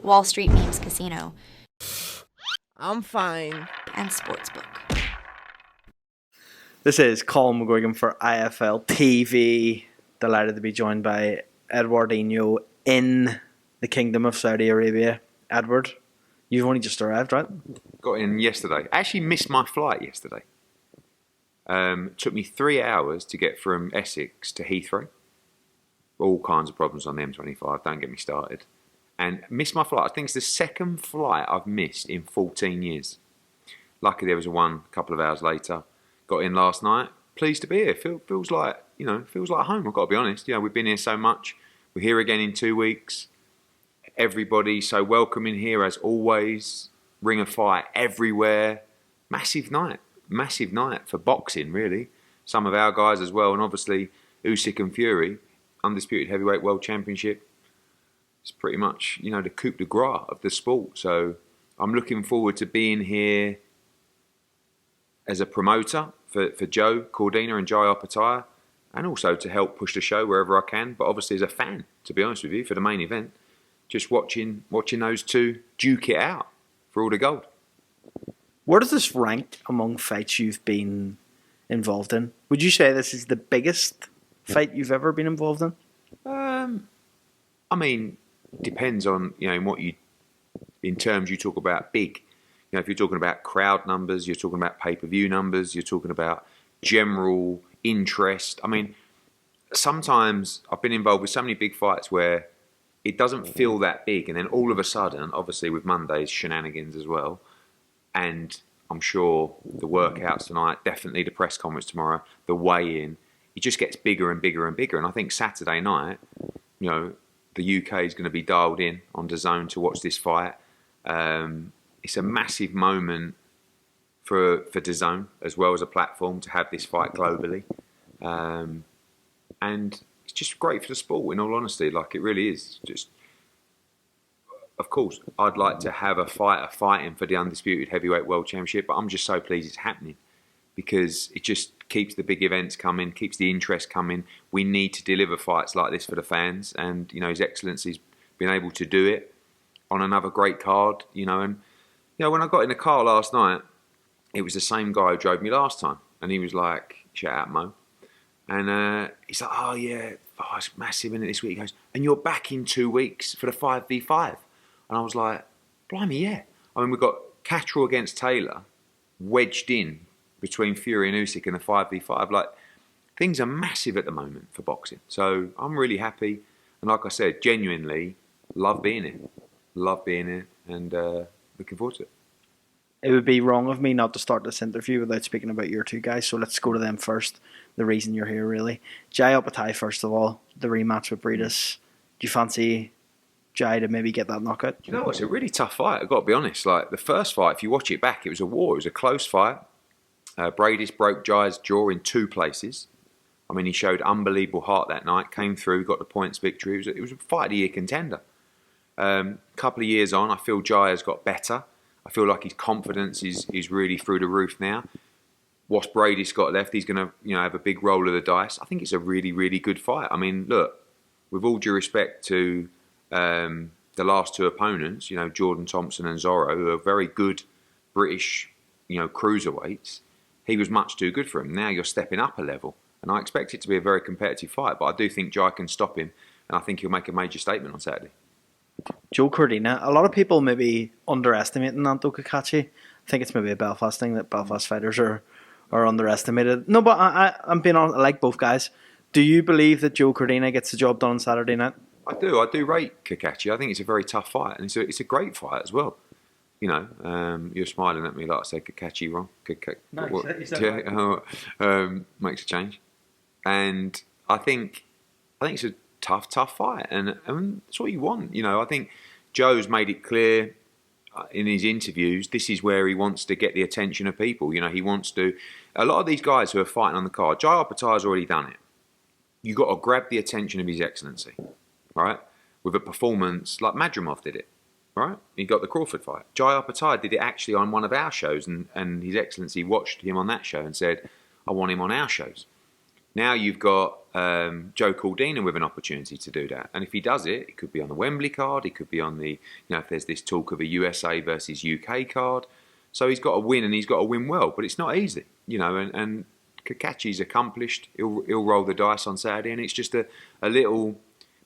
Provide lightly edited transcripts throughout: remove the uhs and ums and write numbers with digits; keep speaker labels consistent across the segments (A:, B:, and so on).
A: Wall Street Memes Casino,
B: I'm fine.
A: and Sportsbook.
C: This is Colm McGuigan for IFLTV. Delighted to be joined by Eduardinho in the Kingdom of Saudi Arabia. Edward, you've only just arrived, right?
D: Got in yesterday. I actually missed my flight yesterday. Took me 3 hours to get from Essex to Heathrow. All kinds of problems on the M25, don't get me started. And missed my flight. I think it's the second flight I've missed in 14 years. Lucky there was one a couple of hours later. Got in last night. Pleased to be here. Feels like home, I've got to be honest. You know, we've been here so much. We're here again in 2 weeks. Everybody so welcoming here as always. Ring of Fire everywhere. Massive night for boxing, really. Some of our guys as well, and obviously Usyk and Fury, undisputed heavyweight world championship. It's pretty much, you know, the coup de grace of the sport. So I'm looking forward to being here as a promoter for Joe Cordina and Jai Opetaia, and also to help push the show wherever I can. But obviously as a fan, to be honest with you, for the main event, just watching those two duke it out for all the gold.
C: Where does this rank among fights you've been involved in? Would you say this is the biggest fight you've ever been involved in?
D: I mean, depends on, you know, in terms you talk about big. You know, if you're talking about crowd numbers, you're talking about pay-per-view numbers, you're talking about general interest. I mean, sometimes I've been involved with so many big fights where it doesn't feel that big, and then all of a sudden, obviously with Monday's shenanigans as well, and I'm sure the workouts tonight, definitely the press conference tomorrow, the weigh-in, it just gets bigger and bigger and bigger. And I think Saturday night, you know, the UK is going to be dialed in on DAZN to watch this fight. It's a massive moment for DAZN as well as a platform to have this fight globally. And it's just great for the sport, in all honesty. Like, it really is. Just, of course, I'd like to have a fighter fighting for the undisputed heavyweight world championship, but I'm just so pleased it's happening because it just keeps the big events coming, keeps the interest coming. We need to deliver fights like this for the fans, and, you know, His Excellency's been able to do it on another great card, you know. And, you know, when I got in the car last night, it was the same guy who drove me last time, and he was like, shout out Mo, and he's like, oh yeah, it's massive, isn't it, this week? He goes, and you're back in 2 weeks for the 5v5. And I was like, blimey, yeah. I mean, we've got Catterall against Taylor wedged in between Fury and Usyk in the 5v5. Like, things are massive at the moment for boxing. So I'm really happy. And like I said, genuinely love being here. Love being here, and looking forward to it.
C: It would be wrong of me not to start this interview without speaking about your two guys, so let's go to them first. The reason you're here, really. Jai Opetaia, first of all, the rematch with Breedis. Do you fancy Jai to maybe get that knockout?
D: You know what? It's a really tough fight, I've got to be honest. Like, the first fight, if you watch it back, it was a war. It was a close fight. Breidis broke Jai's jaw in 2 places. I mean, he showed unbelievable heart that night, came through, got the points victory. It was a fight of the year contender. Couple of years on, I feel Jai has got better. I feel like his confidence is really through the roof now. What's Breidis got left? He's going to, you know, have a big roll of the dice. I think it's a really, really good fight. I mean, look, with all due respect to the last 2 opponents, you know, Jordan Thompson and Zorro, who are very good British, you know, cruiserweights, he was much too good for him. Now you're stepping up a level, and I expect it to be a very competitive fight, but I do think Jai can stop him, and I think he'll make a major statement on Saturday.
C: Joe Cordina, a lot of people maybe underestimating Nanto Kakachi. I think it's maybe a Belfast thing that Belfast fighters are underestimated. No, but I'm being honest, I like both guys. Do you believe that Joe Cordina gets the job done on Saturday night?
D: I do rate Kakachi. I think it's a very tough fight, and it's a great fight as well. You know, you're smiling at me like I said Kakachi wrong.
C: No, you said right.
D: Makes a change, and I think it's a tough fight, and that's what you want. You know, I think Joe's made it clear in his interviews, this is where he wants to get the attention of people. You know, he wants to. A lot of these guys who are fighting on the card, Jai Opetaia's already done it. You got to grab the attention of His Excellency, right? With a performance like Madrimov did it, right? He got the Crawford fight. Jai Opetaia did it actually on one of our shows, and His Excellency watched him on that show and said, I want him on our shows. Now you've got Joe Cordina with an opportunity to do that. And if he does it, it could be on the Wembley card, it could be on the, if there's this talk of a USA versus UK card. So he's got to win, and he's got to win well. But it's not easy, and Kakachi's accomplished. He'll roll the dice on Saturday, and it's just a little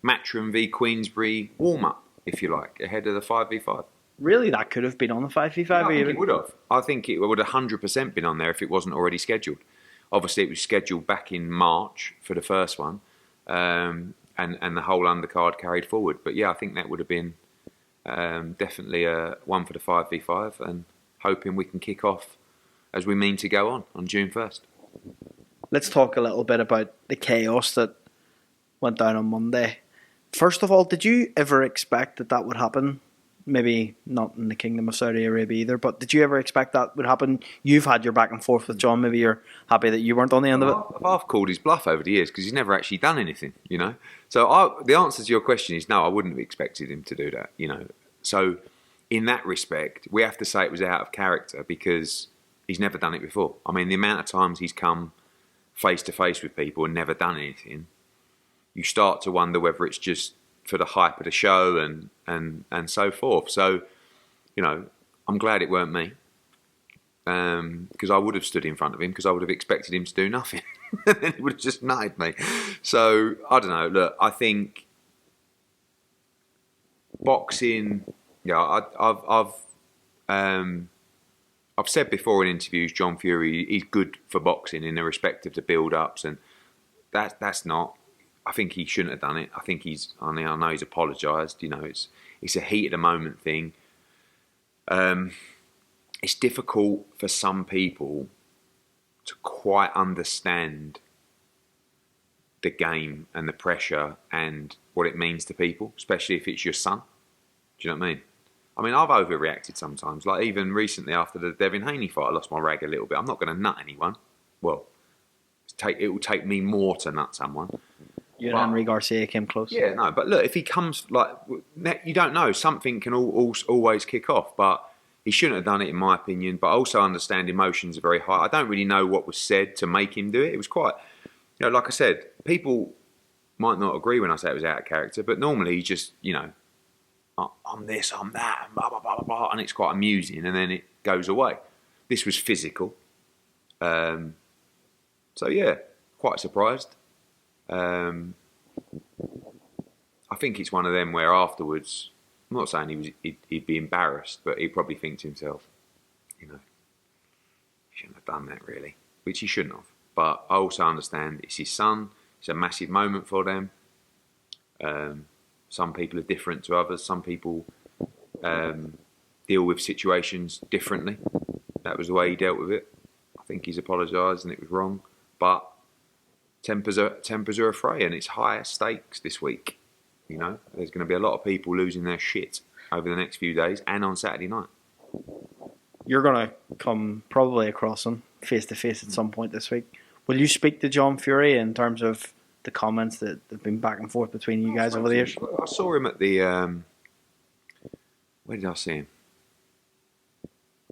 D: Matchroom v Queensbury warm-up, if you like, ahead of the 5v5.
C: Really, that could have been on the 5v5?
D: I think it would have. I think it would have 100% been on there if it wasn't already scheduled. Obviously, it was scheduled back in March for the first one, and the whole undercard carried forward. But yeah, I think that would have been definitely one for the 5v5, and hoping we can kick off as we mean to go on June 1st.
C: Let's talk a little bit about the chaos that went down on Monday. First of all, did you ever expect that would happen? Maybe not in the Kingdom of Saudi Arabia either, but did you ever expect that would happen? You've had your back and forth with John. Maybe you're happy that you weren't on the end of it.
D: I've called his bluff over the years because he's never actually done anything, So the answer to your question is no, I wouldn't have expected him to do that, So in that respect, we have to say it was out of character because he's never done it before. I mean, the amount of times he's come face to face with people and never done anything, you start to wonder whether it's just for the hype of the show and so forth. So, I'm glad it weren't me, because I would have stood in front of him because I would have expected him to do nothing. And then he would have just nutted me. So, I don't know. Look, I think boxing, I've said before in interviews, John Fury is good for boxing in the respect of the build-ups, and that's not. I think he shouldn't have done it. I know he's apologised. It's a heat of the moment thing. It's difficult for some people to quite understand the game and the pressure and what it means to people, especially if it's your son. Do you know what I mean? I mean, I've overreacted sometimes. Like even recently after the Devin Haney fight, I lost my rag a little bit. I'm not going to nut anyone. Well, it will take me more to nut someone.
C: You and Henry Garcia came close.
D: Yeah, no, but look, if he comes, you don't know. Something can always kick off, but he shouldn't have done it, in my opinion. But I also understand emotions are very high. I don't really know what was said to make him do it. It was quite, like I said, people might not agree when I say it was out of character, but normally he just, I'm this, I'm that, and blah, blah, blah, blah, blah, and it's quite amusing, and then it goes away. This was physical. So, yeah, quite surprised. I think it's one of them where afterwards, I'm not saying he'd be embarrassed, but he'd probably think to himself, he shouldn't have done that really, which he shouldn't have. But I also understand it's his son, it's a massive moment for them. Some people are different to others, some people deal with situations differently. That was the way he dealt with it. I think he's apologised and it was wrong, but tempers are afray, and it's higher stakes this week. There's going to be a lot of people losing their shit over the next few days and on Saturday night.
C: You're going to come probably across him face to face at some point this week. Will you speak to John Fury in terms of the comments that have been back and forth between you guys over the years?
D: I saw him at the where did I see him?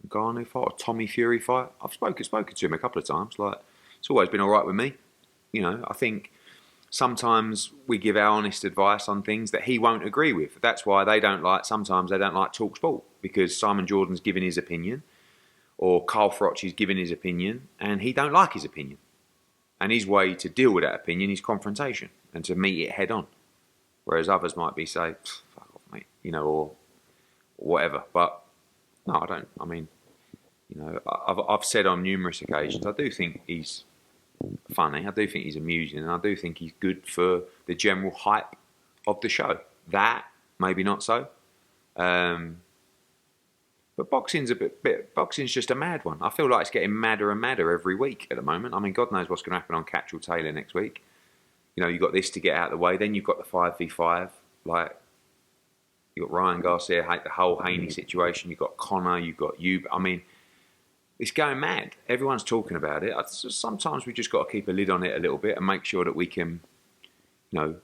D: Garner fight or Tommy Fury fight? I've spoken to him a couple of times. It's always been all right with me. I think sometimes we give our honest advice on things that he won't agree with. That's why sometimes they don't like Talk Sport, because Simon Jordan's giving his opinion or Carl Froch is giving his opinion and he don't like his opinion. And his way to deal with that opinion is confrontation and to meet it head on. Whereas others might be say, fuck off, mate, or whatever. But no, I don't. I mean, I've said on numerous occasions, I do think he's funny, I do think he's amusing, and I do think he's good for the general hype of the show. That, maybe not so. But boxing's boxing's just a mad one. I feel like it's getting madder and madder every week at the moment. I mean, God knows what's going to happen on Catchall Taylor next week. You've got this to get out of the way. Then you've got the 5v5. You've got Ryan Garcia, the whole Haney situation. You've got Connor, you've got you. I mean, it's going mad. Everyone's talking about it. Sometimes we just got to keep a lid on it a little bit and make sure that we can, I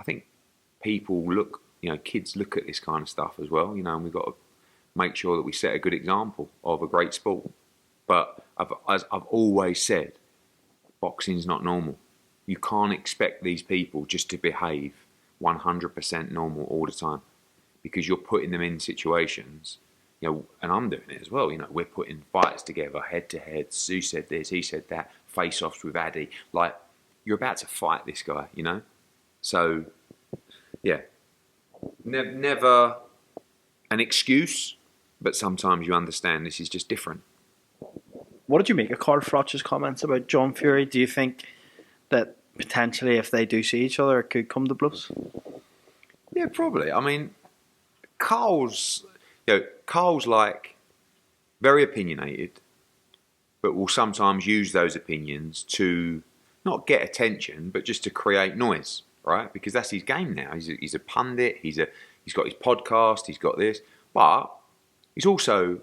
D: think people look, kids look at this kind of stuff as well, and we've got to make sure that we set a good example of a great sport. But as I've always said, boxing's not normal. You can't expect these people just to behave 100% normal all the time, because you're putting them in situations, you know, and I'm doing it as well. You know, we're putting fights together, head to head. Sue said this, he said that, face-offs with Addy. Like, you're about to fight this guy, you know? So, yeah. Never an excuse, but sometimes you understand this is just different.
C: What did you make of Carl Froch's comments about John Fury? Do you think that potentially, if they do see each other, it could come to blows?
D: Yeah, probably. I mean, Carl's like very opinionated, but will sometimes use those opinions to not get attention, but just to create noise, right? Because that's his game now. He's a pundit. He's got his podcast. He's got this, but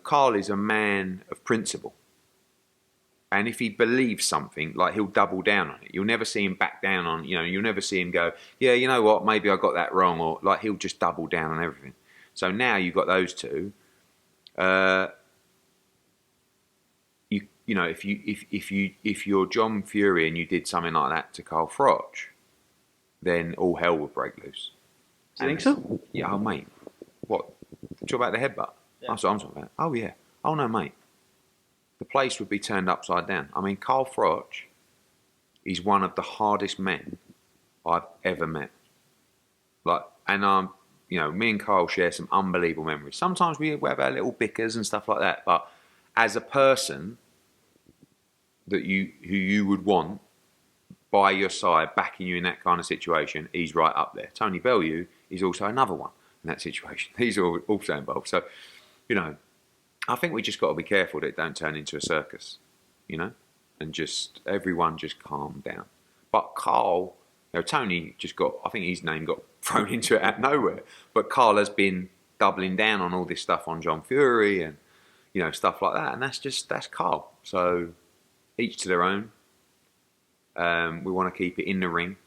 D: Carl is a man of principle. And if he believes something, like, he'll double down on it. You'll never see him back down on, you know, you'll never see him go, yeah, you know what, maybe I got that wrong, or like, he'll just double down on everything. So now you've got those two. You know, if you're John Fury and you did something like that to Carl Froch, then all hell would break loose.
C: Do you think so?
D: Yeah, oh mate. What? Talk about the headbutt?
C: Yeah.
D: That's what I'm talking about. Oh yeah. Oh no, mate. The place would be turned upside down. I mean, Carl Froch is one of the hardest men I've ever met. Like, and you know, me and Carl share some unbelievable memories. Sometimes we have our little bickers and stuff like that, but as a person who you would want by your side, backing you in that kind of situation, he's right up there. Tony Bellew is also another one in that situation. He's also involved. So, you know, I think we just got to be careful that it don't turn into a circus, you know, and just everyone just calm down. But Carl, you know, Tony I think his name got thrown into it out of nowhere. But Carl has been doubling down on all this stuff on John Fury and, you know, stuff like that. And that's Carl. So each to their own. We want to keep it in the ring.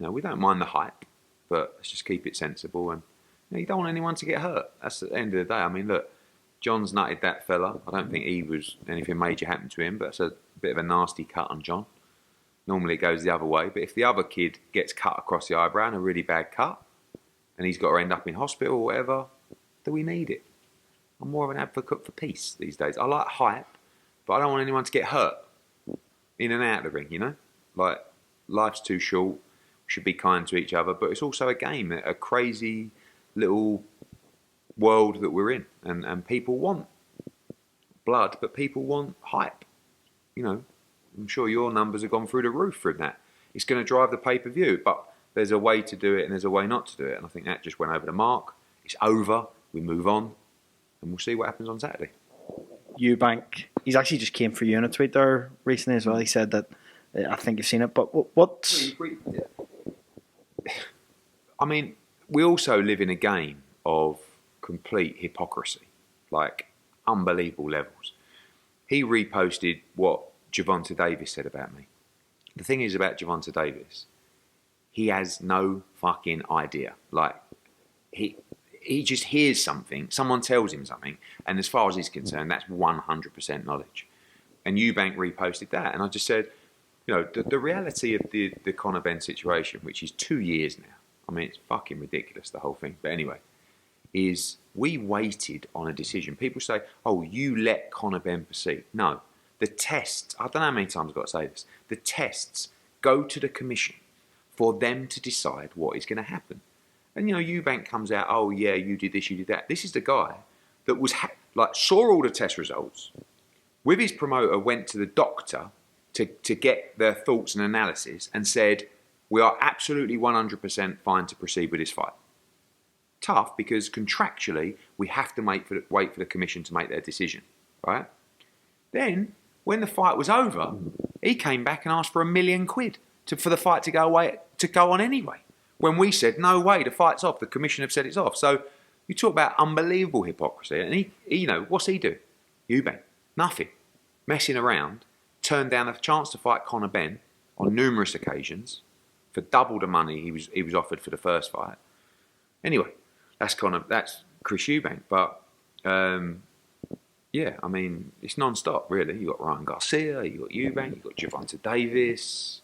D: You know, we don't mind the hype, but let's just keep it sensible. And you know, you don't want anyone to get hurt. That's at the end of the day. I mean, look. John's nutted that fella. I don't think anything major happened to him, but it's a bit of a nasty cut on John. Normally it goes the other way, but if the other kid gets cut across the eyebrow and a really bad cut, and he's got to end up in hospital or whatever, do we need it? I'm more of an advocate for peace these days. I like hype, but I don't want anyone to get hurt in and out of the ring, you know? Like, life's too short. We should be kind to each other, but it's also a game, a crazy little world that we're in, and people want blood, but people want hype. You know, I'm sure your numbers have gone through the roof from that. It's going to drive the pay-per-view, but there's a way to do it and there's a way not to do it, and I think that just went over the mark. It's over, we move on, and we'll see what happens on Saturday.
C: Eubank, he's actually just came for you in a tweet there recently as well. He said that, I think you've seen it, but what's...
D: I mean, we also live in a game of complete hypocrisy, like unbelievable levels. He reposted what Gervonta Davis said about me. The thing is about Gervonta Davis, he has no fucking idea. Like, he just hears something, someone tells him something, and as far as he's concerned, that's 100% knowledge. And Eubank reposted that, and I just said, you know, the reality of the Conor Benn situation, which is 2 years now, I mean, it's fucking ridiculous, the whole thing, but anyway, is we waited on a decision. People say, oh, you let Conor Benn proceed. No. The tests, I don't know how many times I've got to say this, the tests go to the commission for them to decide what is going to happen. And, you know, Eubank comes out, oh, yeah, you did this, you did that. This is the guy that was, saw all the test results, with his promoter went to the doctor to get their thoughts and analysis and said, we are absolutely 100% fine to proceed with this fight. Tough, because contractually we have to wait for the commission to make their decision, right? Then, when the fight was over, he came back and asked for £1 million for the fight to go on anyway. When we said, no way, the fight's off, the commission have said it's off. So you talk about unbelievable hypocrisy, and he you know, what's he do? Eubank, nothing, messing around, turned down a chance to fight Conor Benn on numerous occasions for double the money he was offered for the first fight. Anyway. That's Chris Eubank, but Yeah, I mean, it's non-stop, really. You've got Ryan Garcia, you've got Eubank, you've got Gervonta Davis,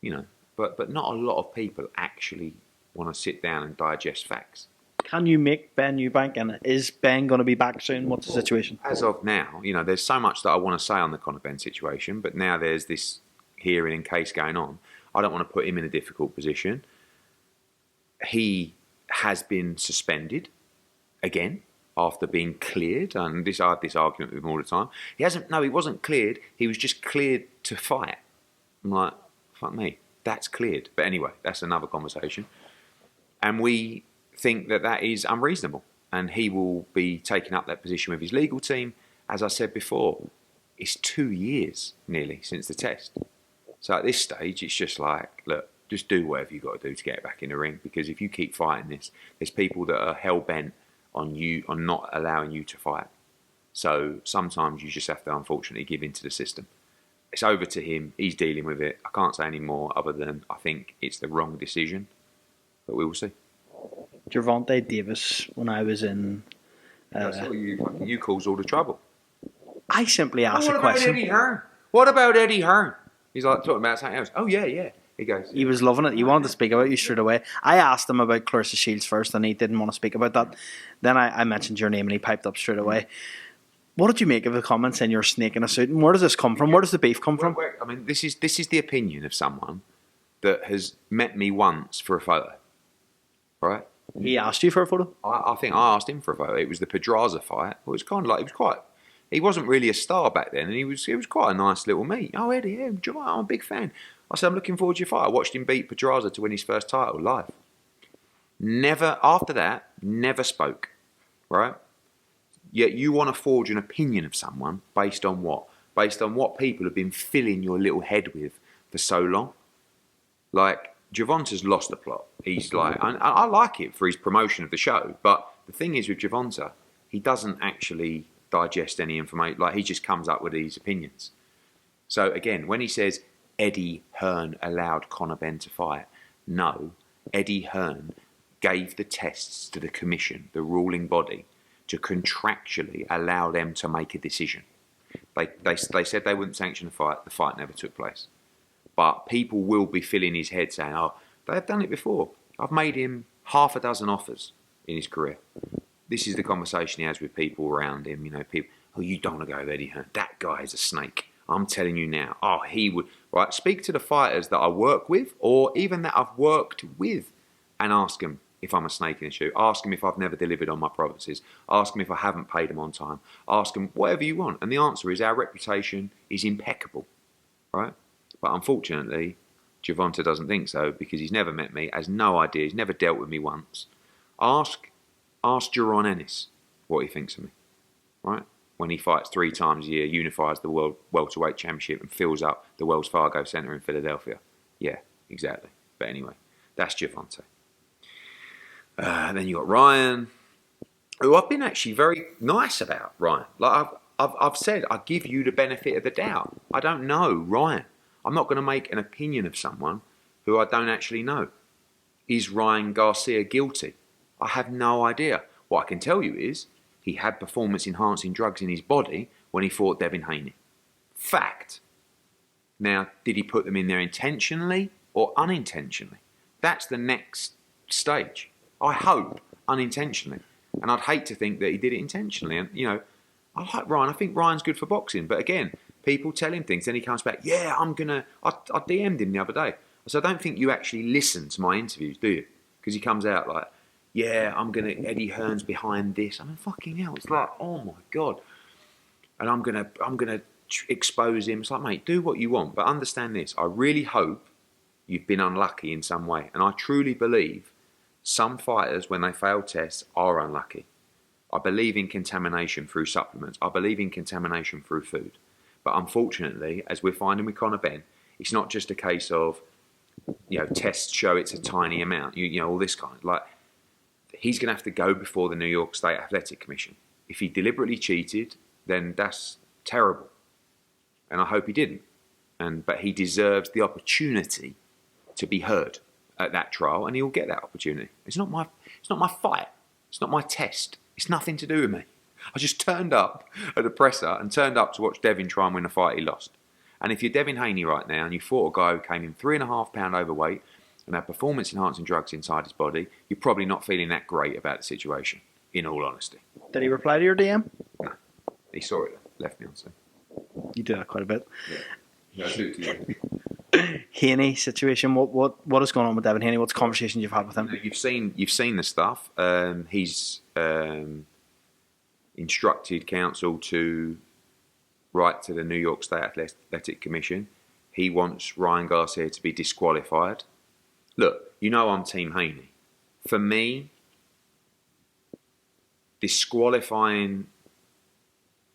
D: you know. But not a lot of people actually want to sit down and digest facts.
C: Can you make Benn-Eubank, and is Ben going to be back soon? What's the situation?
D: As of now, you know, there's so much that I want to say on the Conor Benn situation, but now there's this hearing and case going on. I don't want to put him in a difficult position. He has been suspended again after being cleared, and I had this argument with him all the time. He wasn't cleared. He was just cleared to fight. I'm like, fuck me, that's cleared. But anyway, that's another conversation. And we think that is unreasonable, and he will be taking up that position with his legal team. As I said before, it's 2 years nearly since the test. So at this stage, it's just like, look, just do whatever you've got to do to get back in the ring, because if you keep fighting this, there's people that are hell-bent on not allowing you to fight. So sometimes you just have to, unfortunately, give in to the system. It's over to him. He's dealing with it. I can't say any more other than I think it's the wrong decision, but we will see.
C: Gervonta Davis, when I was in...
D: That's all you cause all the trouble.
C: I simply asked a
D: What
C: question.
D: about Eddie Hearn? What about Eddie Hearn? He's like talking about something else. Oh, yeah. He goes...
C: He was loving it. He wanted to speak about you straight away. I asked him about Clarissa Shields first, and he didn't want to speak about that. Then I mentioned your name, and he piped up straight away. What did you make of the comments saying you're a snake in a suit? And where does this come from? Where does the beef come from?
D: I mean, this is the opinion of someone that has met me once for a photo, right?
C: He asked you for a photo?
D: I think I asked him for a photo. It was the Pedraza fight. It was kind of like, he wasn't really a star back then, and he was quite a nice little meet. Oh, Eddie, yeah, I'm a big fan. I said, I'm looking forward to your fight. I watched him beat Pedraza to win his first title live. After that, never spoke, right? Yet you want to forge an opinion of someone based on what? Based on what people have been filling your little head with for so long. Like, Gervonta's lost the plot. He's like, I like it for his promotion of the show, but the thing is with Gervonta, he doesn't actually digest any information. Like, he just comes up with these opinions. So again, when he says Eddie Hearn allowed Conor Benn to fight, no, Eddie Hearn gave the tests to the commission, the ruling body, to contractually allow them to make a decision. They said they wouldn't sanction the fight. The fight never took place. But people will be filling his head saying, oh, they've done it before. I've made him half a dozen offers in his career. This is the conversation he has with people around him. You know, people, oh, you don't want to go with Eddie Hearn. That guy is a snake. I'm telling you now. Oh, he would. Right, speak to the fighters that I work with, or even that I've worked with, and ask them if I'm a snake in the shoe. Ask them if I've never delivered on my promises. Ask them if I haven't paid them on time. Ask them whatever you want. And the answer is our reputation is impeccable, right? But unfortunately, Gervonta doesn't think so, because he's never met me, has no idea, he's never dealt with me once. Ask Jaron Ennis what he thinks of me, right? When he fights 3 times a year, unifies the World Welterweight Championship and fills up the Wells Fargo Centre in Philadelphia. Yeah, exactly. But anyway, that's Gervonta. Then you got Ryan, who I've been actually very nice about. Ryan, like I've said, I give you the benefit of the doubt. I don't know Ryan. I'm not going to make an opinion of someone who I don't actually know. Is Ryan Garcia guilty? I have no idea. What I can tell you is he had performance-enhancing drugs in his body when he fought Devin Haney. Fact. Now, did he put them in there intentionally or unintentionally? That's the next stage. I hope unintentionally. And I'd hate to think that he did it intentionally. And, you know, I like Ryan. I think Ryan's good for boxing. But again, people tell him things. Then he comes back, yeah, I DM'd him the other day. So I don't think you actually listen to my interviews, do you? Because he comes out like, yeah, Eddie Hearn's behind this. I mean, fucking hell. It's like, oh my God. And I'm gonna expose him. It's like, mate, do what you want. But understand this. I really hope you've been unlucky in some way. And I truly believe some fighters, when they fail tests, are unlucky. I believe in contamination through supplements. I believe in contamination through food. But unfortunately, as we're finding with Conor Benn, it's not just a case of, you know, tests show it's a tiny amount. You know, all this kind. Like, he's going to have to go before the New York State Athletic Commission. If he deliberately cheated, then that's terrible. And I hope he didn't. But he deserves the opportunity to be heard at that trial, and he'll get that opportunity. It's not my fight. It's not my test. It's nothing to do with me. I just turned up at the presser and turned up to watch Devin try and win a fight he lost. And if you're Devin Haney right now and you fought a guy who came in 3.5 pound overweight and had performance-enhancing drugs inside his body, you're probably not feeling that great about the situation, in all honesty.
C: Did he reply to your DM?
D: No. He saw it, left me on scene.
C: You do that quite a bit.
D: Yeah, I do it to you.
C: Haney situation. What is going on with Devin Haney? What's conversations you've had with him?
D: You've seen the stuff. He's instructed counsel to write to the New York State Athletic Commission. He wants Ryan Garcia to be disqualified. Look, you know I'm Team Haney. For me, disqualifying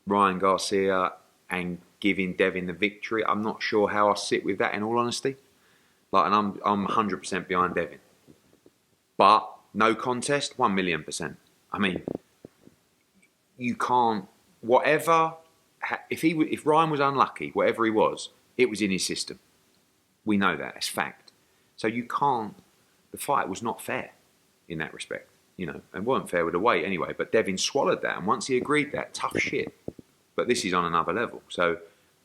D: Ryan Garcia and giving Devin the victory, I'm not sure how I sit with that, in all honesty. And I'm 100% behind Devin. But no contest, 1,000,000%. I mean, you can't. Whatever. If Ryan was unlucky, whatever he was, it was in his system. We know that. It's fact. So you can't. The fight was not fair in that respect, and weren't fair with the weight anyway. But Devin swallowed that, and once he agreed that, tough shit. But this is on another level. So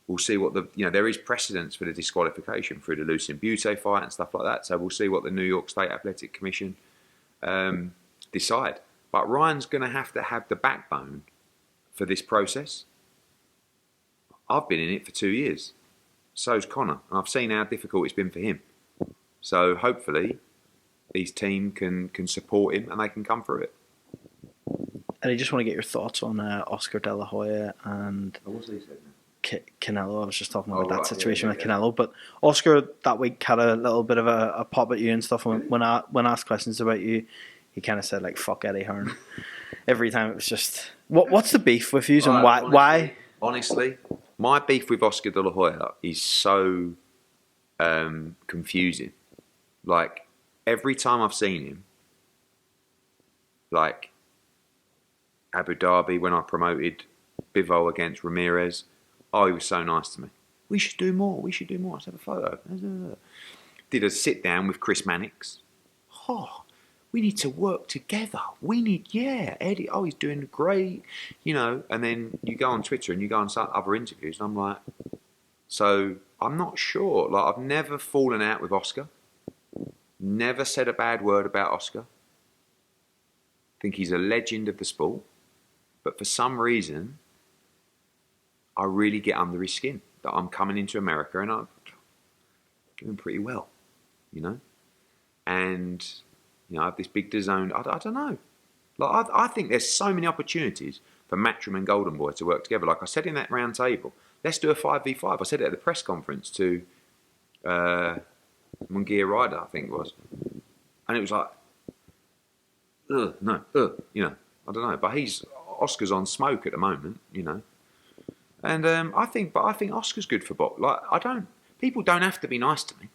D: we'll see what there is precedence for the disqualification through the Lucien Butte fight and stuff like that. So we'll see what the New York State Athletic Commission decide. But Ryan's going to have the backbone for this process. I've been in it for 2 years. So's Connor. And I've seen how difficult it's been for him. So hopefully his team can support him and they can come through it.
C: And I just want to get your thoughts on Oscar De La Hoya and Canelo. I was just talking about that situation with Canelo. But Oscar that week had a little bit of a pop at you and stuff. When asked questions about you, he kind of said like "fuck Eddie Hearn" every time. It was just what's the beef with you and why?
D: Honestly, my beef with Oscar De La Hoya is so confusing. Like every time I've seen him, like Abu Dhabi when I promoted Bivol against Ramirez, he was so nice to me. We should do more. Let's have a photo. Did a sit down with Chris Mannix. We need to work together. Eddie, he's doing great, and then you go on Twitter and you go on some other interviews and I'm like, so I'm not sure. Like I've never fallen out with Oscar. Never said a bad word about Oscar. I think he's a legend of the sport. But for some reason, I really get under his skin. That I'm coming into America and I'm doing pretty well, And, I have this big DAZN. I don't know. Like I think there's so many opportunities for Matchroom and Golden Boy to work together. Like I said in that round table, let's do a 5v5. I said it at the press conference to Munguia Ryder, I think it was. And it was like, I don't know. But Oscar's on smoke at the moment, And I think Oscar's good for box. Like people don't have to be nice to me.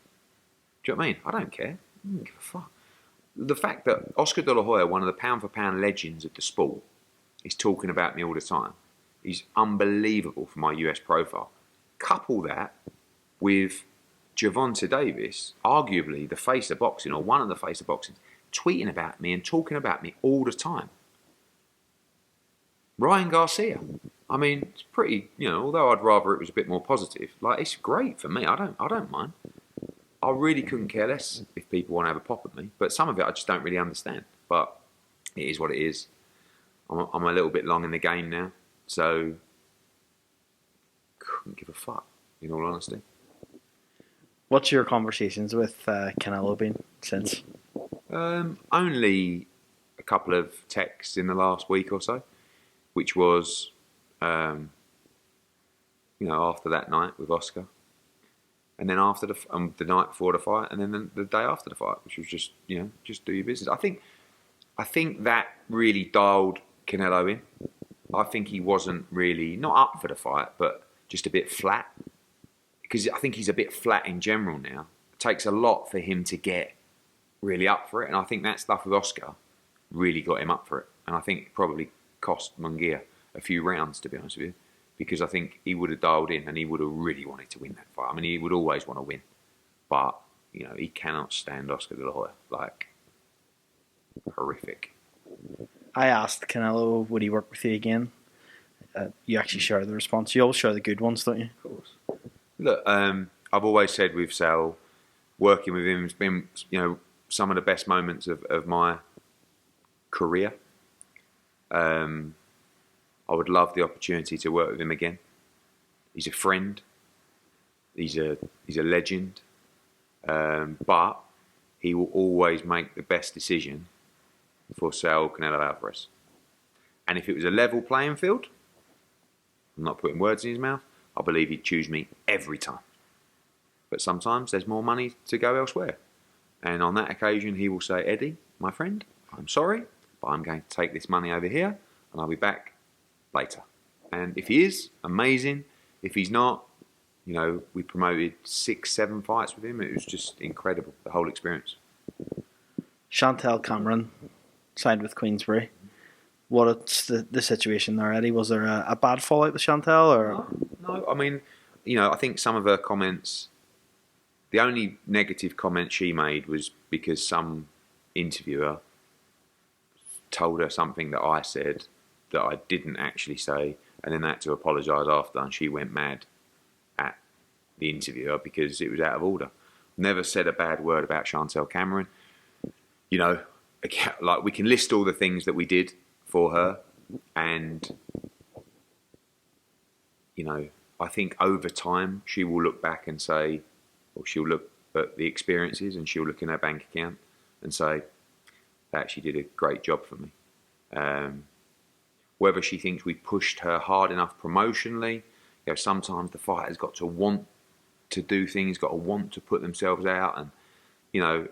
D: Do you know what I mean? I don't care. I don't give a fuck. The fact that Oscar De La Hoya, one of the pound for pound legends of the sport, is talking about me all the time is unbelievable for my US profile. Couple that with Gervonta Davis, arguably the face of boxing or one of the face of boxing, tweeting about me and talking about me all the time. Ryan Garcia. I mean, it's pretty, although I'd rather it was a bit more positive, like it's great for me. I don't mind. I really couldn't care less if people want to have a pop at me, but some of it I just don't really understand. But it is what it is. I'm a little bit long in the game now, so couldn't give a fuck, in all honesty.
C: What's your conversations with Canelo been since?
D: Only a couple of texts in the last week or so, which was, after that night with Oscar. And then after the night before the fight, and then the day after the fight, which was just do your business. I think that really dialed Canelo in. I think he wasn't really not up for the fight, but just a bit flat. Because I think he's a bit flat in general now. It takes a lot for him to get really up for it, and I think that stuff with Oscar really got him up for it. And I think it probably cost Munguia a few rounds, to be honest with you. Because I think he would have dialed in and he would have really wanted to win that fight. I mean, he would always want to win. But, he cannot stand Oscar De La Hoya. Like, horrific.
C: I asked Canelo, would he work with you again? you actually share the response. You always share the good ones, don't you?
D: Of course. Look, I've always said with Sal, working with him has been, some of the best moments of my career. I would love the opportunity to work with him again. He's a friend. He's a legend. But he will always make the best decision for Sal Canelo Alvarez. And if it was a level playing field, I'm not putting words in his mouth, I believe he'd choose me every time. But sometimes there's more money to go elsewhere. And on that occasion, he will say, Eddie, my friend, I'm sorry, but I'm going to take this money over here and I'll be back later. And if he is, amazing. If he's not, we promoted 6-7 fights with him. It was just incredible, the whole experience.
C: Chantel Cameron signed with Queensbury. What's the situation there, Eddie? Was there a bad fallout with Chantel? Or?
D: No, I mean, I think some of her comments, the only negative comment she made was because some interviewer told her something that I said that I didn't actually say, and then had to apologise after, and she went mad at the interviewer because it was out of order. Never said a bad word about Chantel Cameron. Like, we can list all the things that we did for her, and I think over time she will look back and say, or she'll look at the experiences and she'll look in her bank account and say, they actually did a great job for me. Whether she thinks we pushed her hard enough promotionally, sometimes the fighter's got to want to do things, got to want to put themselves out, and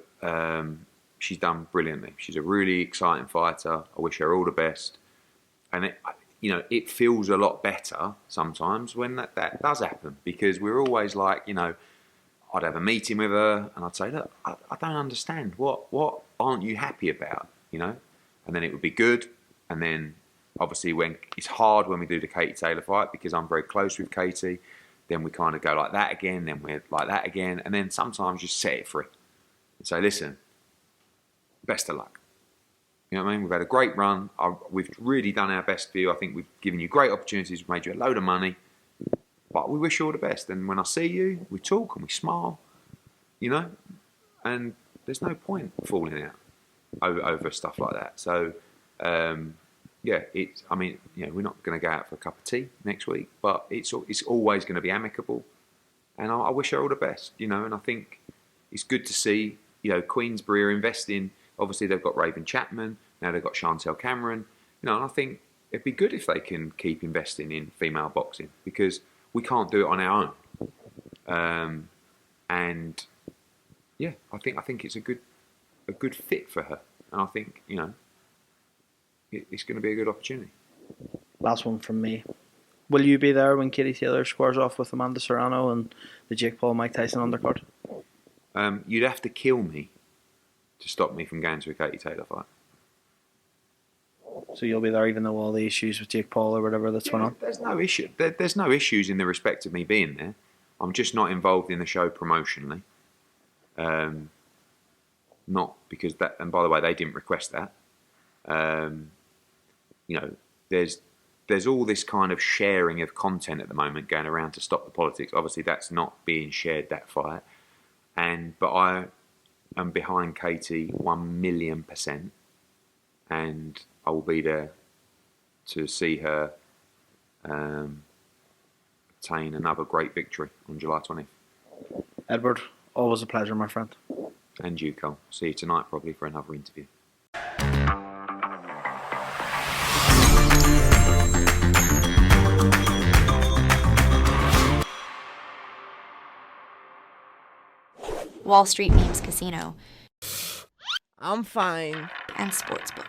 D: she's done brilliantly. She's a really exciting fighter. I wish her all the best. And it feels a lot better sometimes when that does happen, because we're always like, I'd have a meeting with her and I'd say, look, I don't understand. What aren't you happy about? And then it would be good. And then obviously when it's hard when we do the Katie Taylor fight, because I'm very close with Katie, then we kind of go like that again, then we're like that again. And then sometimes just set it free and say, listen, best of luck. You know what I mean? We've had a great run. We've really done our best for you. I think we've given you great opportunities. We've made you a load of money. But we wish you all the best. And when I see you, we talk and we smile, and there's no point falling out over stuff like that. So, we're not going to go out for a cup of tea next week, but it's always going to be amicable. And I wish her all the best, and I think it's good to see, Queensbury are investing. Obviously, they've got Raven Chapman. Now they've got Chantel Cameron. And I think it'd be good if they can keep investing in female boxing, because we can't do it on our own. I think it's a good fit for her. And I think, it's going to be a good opportunity.
C: Last one from me. Will you be there when Katie Taylor squares off with Amanda Serrano and the Jake Paul-Mike Tyson undercard?
D: You'd have to kill me to stop me from going to a Katie Taylor fight.
C: So you'll be there even though all the issues with Jake Paul or whatever that's went on?
D: There's no issue. There's no issues in the respect of me being there. I'm just not involved in the show promotionally. Not because that, and by the way, they didn't request that. There's all this kind of sharing of content at the moment going around to stop the politics. Obviously, that's not being shared, that fight. But I am behind Katie 1,000,000%, and I will be there to see her obtain another great victory on July 20th.
C: Edward, always a pleasure, my friend.
D: And you, Cole. See you tonight probably for another interview.
A: Wall Street Memes Casino
B: I'm fine.
A: and Sportsbook.